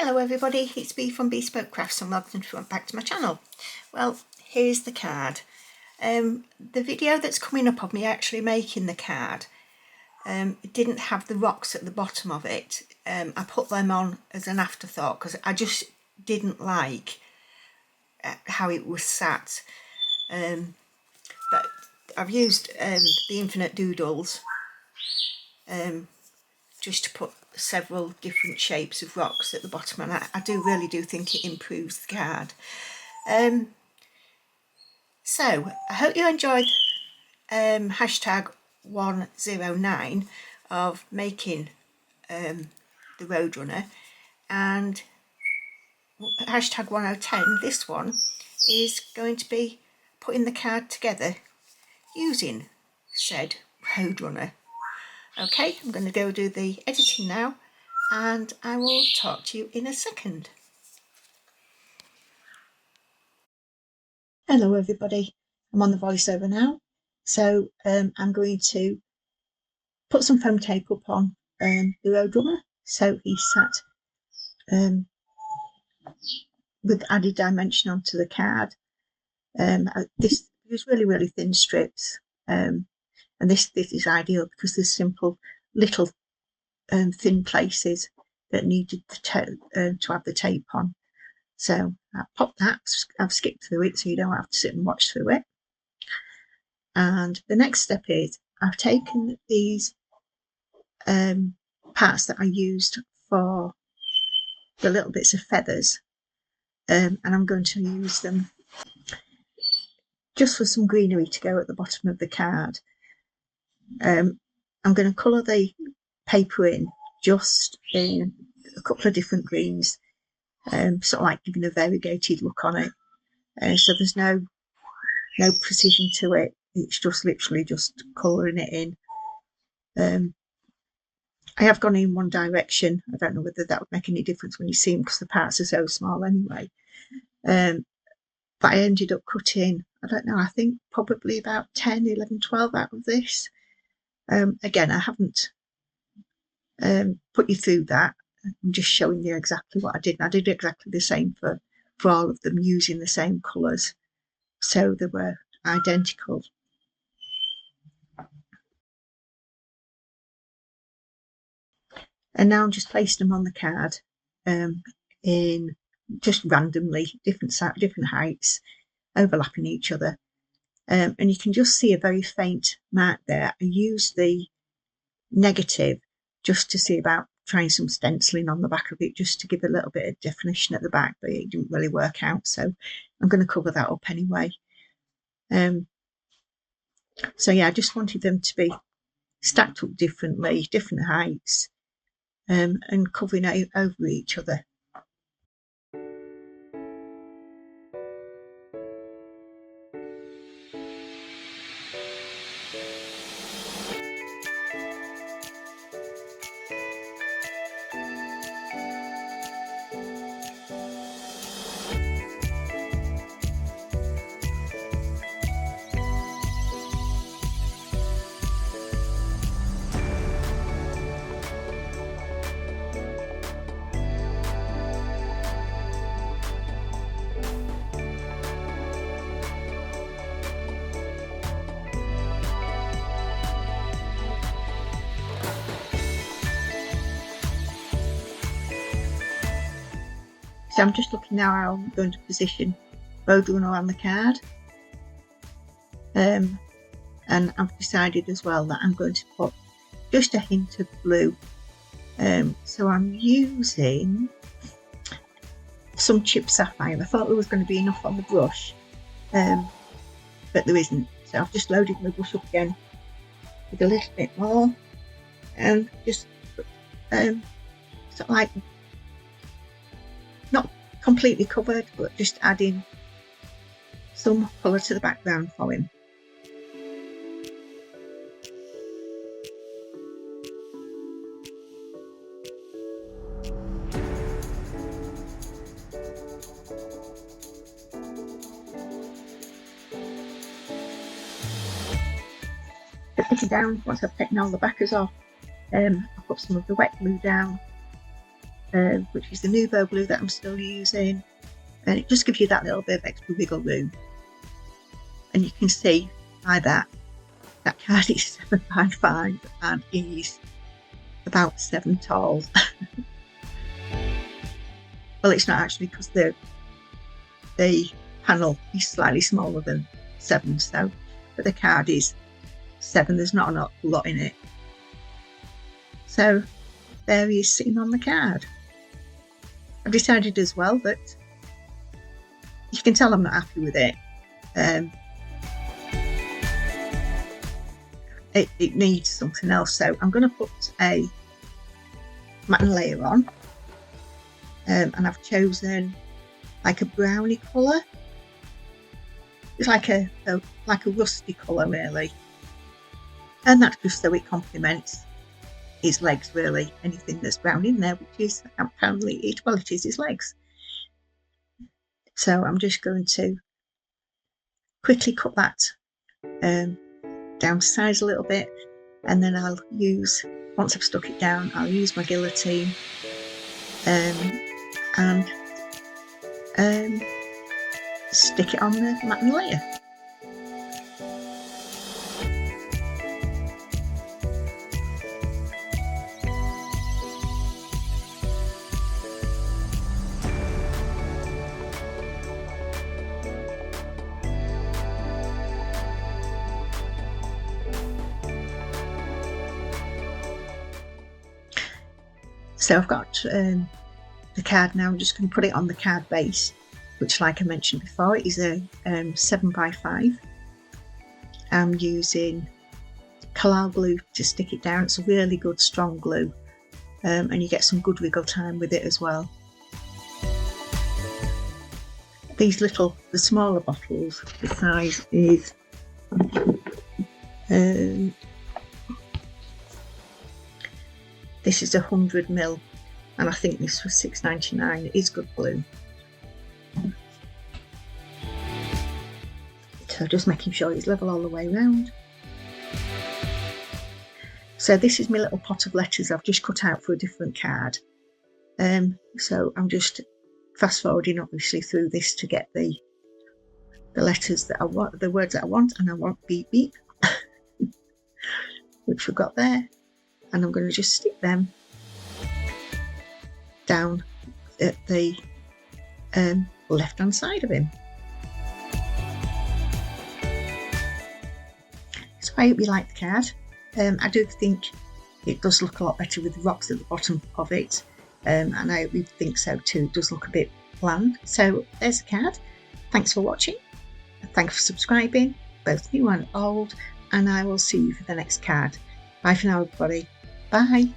Hello everybody, it's Bee from Bespoke Crafts and welcome back to my channel. Well, here's the card. The video that's coming up of me actually making the card, it didn't have the rocks at the bottom of it. I put them on as an afterthought because I just didn't like how it was sat. But I've used the Infinite Doodles just to put several different shapes of rocks at the bottom, and I really do think it improves the card. So I hope you enjoyed hashtag 109 of making the Roadrunner, and hashtag 1010, this one is going to be putting the card together using said Roadrunner. Okay, I'm going to go do the editing now and I will talk to you in a second. Hello everybody, I'm on the voiceover now. So I'm going to put some foam tape up on the Roadrunner so he's sat with added dimension onto the card. This is really thin strips, and this is ideal because there's simple little thin places that needed to have the tape on. So I popped that, I've skipped through it so you don't have to sit and watch through it. And the next step is I've taken these parts that I used for the little bits of feathers, and I'm going to use them just for some greenery to go at the bottom of the card. I'm going to colour the paper in just in a couple of different greens, sort of like giving a variegated look on it. So there's no precision to it, it's just literally just colouring it in. I have gone in one direction. I don't know whether that would make any difference when you see them because the parts are so small anyway. But I ended up cutting, I don't know, I think probably about 10, 11, 12 out of this. Again, I haven't put you through that. I'm just showing you exactly what I did. And I did exactly the same for all of them, using the same colours, so they were identical. And now I'm just placing them on the card in just randomly different heights, overlapping each other. And you can just see a very faint mark there. I used the negative just to see about trying some stenciling on the back of it, just to give a little bit of definition at the back, but it didn't really work out, so I'm going to cover that up anyway. So yeah, I just wanted them to be stacked up differently, different heights, and covering over each other. So I'm just looking now how I'm going to position Roadrunner on the card. And I've decided as well that I'm going to put just a hint of blue. So I'm using some chipped sapphire. I thought there was going to be enough on the brush, but there isn't. So I've just loaded my brush up again with a little bit more, and just sort of like, not completely covered, but just adding some colour to the background for him. Put it down once I've taken all the backers off. I'll put some of the wet glue down which is the Nuvo glue that I'm still using, and it just gives you that little bit of extra wiggle room. And you can see by that card is 7 by 5 and is about 7 tall. Well, it's not actually, because the panel is slightly smaller than 7, so, but the card is 7. There's not a lot in it. So there he is sitting on the card. I've decided as well that you can tell I'm not happy with it. It needs something else, so I'm going to put a matte layer on, and I've chosen like a brownie colour. It's like a rusty colour really, and that's just so it complements his legs really. Anything that's brown in there, which is apparently it. Well, it is his legs. So I'm just going to quickly cut that down to size a little bit, and then I'll use, once I've stuck it down, I'll use my guillotine and stick it on the matte layer. So I've got the card now. I'm just going to put it on the card base, which, like I mentioned before, is a 7 by 5. I'm using Collall glue to stick it down. It's a really good strong glue, and you get some good wiggle time with it as well. These the smaller bottles, the size is this is 100ml, and I think this was $6.99. It is good glue. So just making sure it's level all the way around. So this is my little pot of letters I've just cut out for a different card. So I'm just fast forwarding obviously through this to get the letters that I want, the words that I want, and I want beep beep, which we've got there. And I'm going to just stick them down at the left hand side of him. So I hope you like the card. I do think it does look a lot better with the rocks at the bottom of it, and I hope you think so too. It does look a bit bland. So there's the card. Thanks for watching. Thanks for subscribing, both new and old, and I will see you for the next card. Bye for now, everybody. Bye.